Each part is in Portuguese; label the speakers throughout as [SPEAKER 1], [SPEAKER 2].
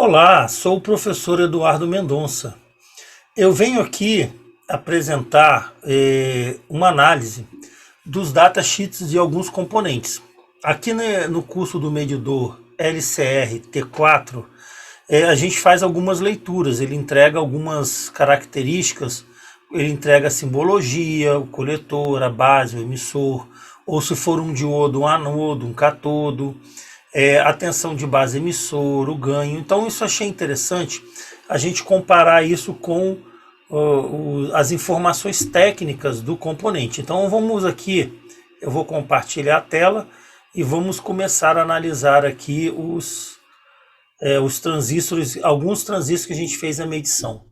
[SPEAKER 1] Olá, sou o professor Eduardo Mendonça. Eu venho aqui apresentar uma análise dos datasheets de alguns componentes. Aqui no curso do medidor LCR T4, a gente faz algumas leituras, ele entrega algumas características, ele entrega a simbologia, o coletor, a base, o emissor, ou se for um diodo, um anodo, um catodo, a tensão de base emissor, o ganho. Então isso achei interessante a gente comparar isso com as informações técnicas do componente. Então vamos aqui, eu vou compartilhar a tela e vamos começar a analisar aqui os transistores, alguns transistores que a gente fez a medição.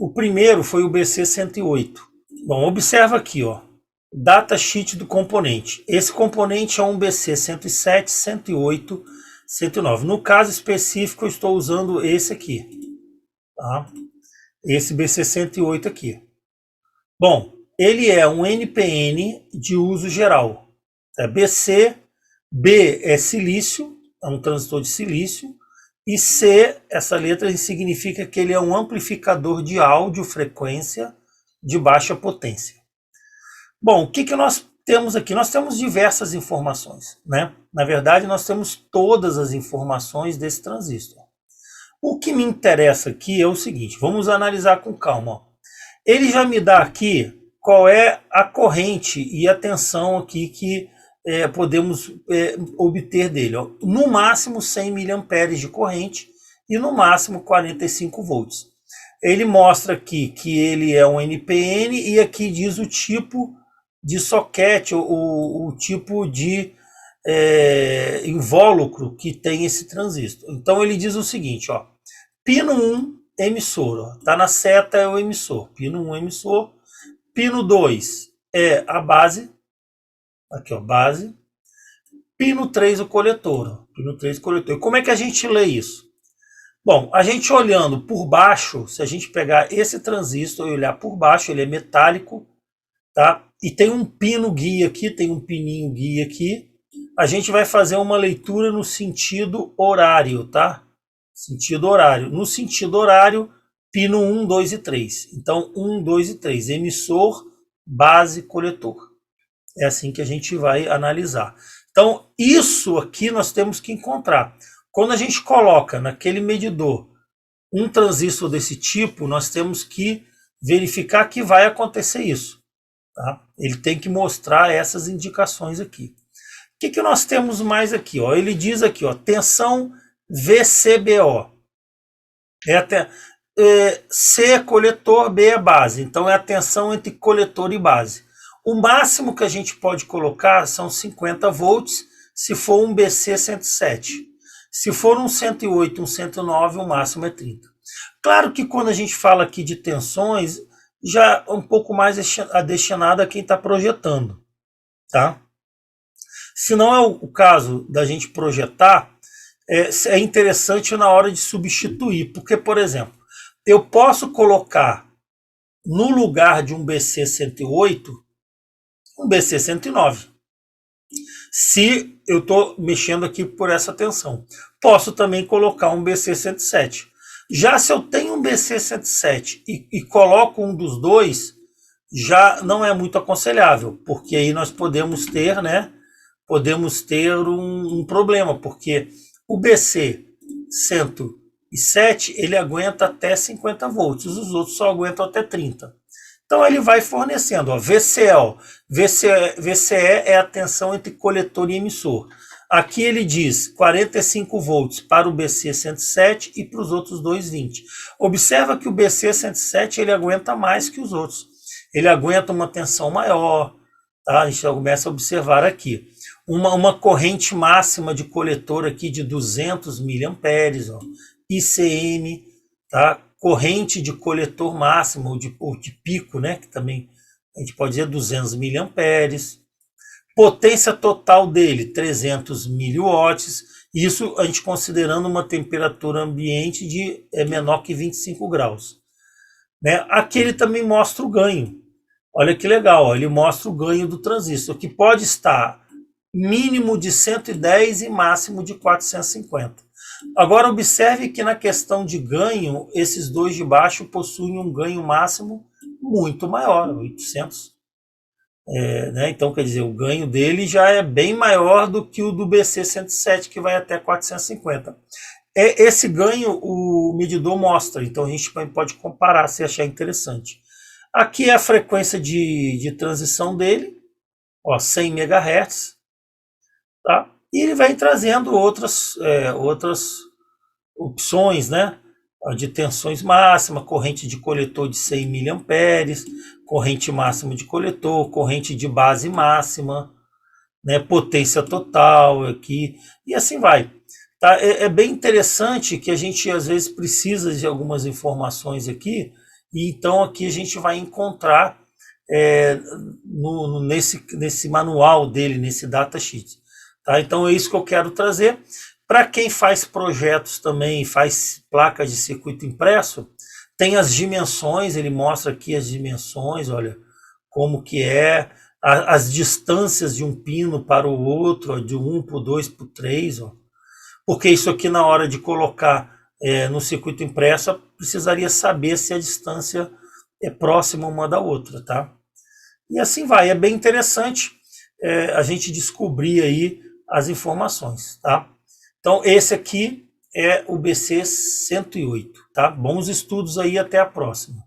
[SPEAKER 1] O primeiro foi o BC108. Bom, observa aqui, ó, datasheet do componente. Esse componente é um BC107, 108, 109. No caso específico, eu estou usando esse aqui, tá? Esse BC108 aqui. Bom, ele é um NPN de uso geral. BC, B é silício, é um transistor de silício, e C, essa letra significa que ele é um amplificador de áudio frequência de baixa potência. Bom, o que nós temos aqui? Nós temos diversas informações, né? Na verdade, nós temos todas as informações desse transistor. O que me interessa aqui é o seguinte, vamos analisar com calma. Ó. Ele já me dá aqui qual é a corrente e a tensão aqui que podemos obter dele. Ó. No máximo 100 mA de corrente e no máximo 45 volts. Ele mostra aqui que ele é um NPN e aqui diz o tipo de soquete, o tipo de invólucro que tem esse transistor. Então ele diz o seguinte, ó, pino 1 emissor, ó, tá na seta é o emissor, pino 1 emissor, pino 2 é a base, aqui ó, base, pino 3 o coletor, ó, pino 3 coletor. E como é que a gente lê isso? Bom, a gente olhando por baixo, se a gente pegar esse transistor e olhar por baixo, ele é metálico, tá? E tem um pino guia aqui, tem um pininho guia aqui. A gente vai fazer uma leitura no sentido horário, tá? Sentido horário. No sentido horário, pino 1, 2 e 3. Então, 1, 2 e 3. Emissor, base, coletor. É assim que a gente vai analisar. Então, isso aqui nós temos que encontrar. Quando a gente coloca naquele medidor um transistor desse tipo, nós temos que verificar que vai acontecer isso. Tá? Ele tem que mostrar essas indicações aqui. O que nós temos mais aqui? Ó? Ele diz aqui, ó, tensão VCBO. C é coletor, B é base. Então é a tensão entre coletor e base. O máximo que a gente pode colocar são 50 volts, se for um BC107. Se for um 108, um 109, o máximo é 30. Claro que quando a gente fala aqui de tensões, já um pouco mais destinado a quem está projetando, tá? Se não é o caso da gente projetar, é interessante na hora de substituir, porque, por exemplo, eu posso colocar no lugar de um BC108, um BC109, se eu estou mexendo aqui por essa tensão. Posso também colocar um BC107. Já se eu tenho um BC107 e coloco um dos dois, já não é muito aconselhável, porque aí nós podemos ter, né, um problema, porque o BC107 ele aguenta até 50 volts, os outros só aguentam até 30. Então ele vai fornecendo, ó, VCE é a tensão entre coletor e emissor. Aqui ele diz 45 volts para o BC107 e para os outros dois 20. Observa que o BC107 ele aguenta mais que os outros. Ele aguenta uma tensão maior. Tá? A gente já começa a observar aqui. Uma corrente máxima de coletor aqui de 200 miliamperes, ó, ICM, tá? Corrente de coletor máximo, ou de pico, né? Que também a gente pode dizer 200 miliamperes. Potência total dele, 300 miliwatts. Isso a gente considerando uma temperatura ambiente de menor que 25 graus. Né? Aqui ele também mostra o ganho. Olha que legal, ó, ele mostra o ganho do transistor, que pode estar mínimo de 110 e máximo de 450. Agora observe que na questão de ganho, esses dois de baixo possuem um ganho máximo muito maior, 800. Né? Então, quer dizer, o ganho dele já é bem maior do que o do BC107, que vai até 450. Esse ganho o medidor mostra, então a gente pode comparar se achar interessante. Aqui é a frequência de transição dele, ó, 100 MHz, tá? E ele vai trazendo outras opções, né? De tensões máxima, corrente de coletor de 100 miliamperes, corrente máxima de coletor, corrente de base máxima, né? Potência total aqui, e assim vai. Tá? É bem interessante que a gente às vezes precisa de algumas informações aqui, e então aqui a gente vai encontrar é, nesse manual dele, nesse datasheet. Tá? Então é isso que eu quero trazer. Para quem faz projetos também, faz placas de circuito impresso, tem as dimensões, ele mostra aqui as dimensões, olha, como que é, as distâncias de um pino para o outro, ó, de 1 para o 2 para o 3, ó. Porque isso aqui na hora de colocar no circuito impresso, precisaria saber se a distância é próxima uma da outra, tá? E assim vai, é bem interessante a gente descobrir aí as informações, tá? Então esse aqui é o BC 108, tá? Bons estudos aí, até a próxima.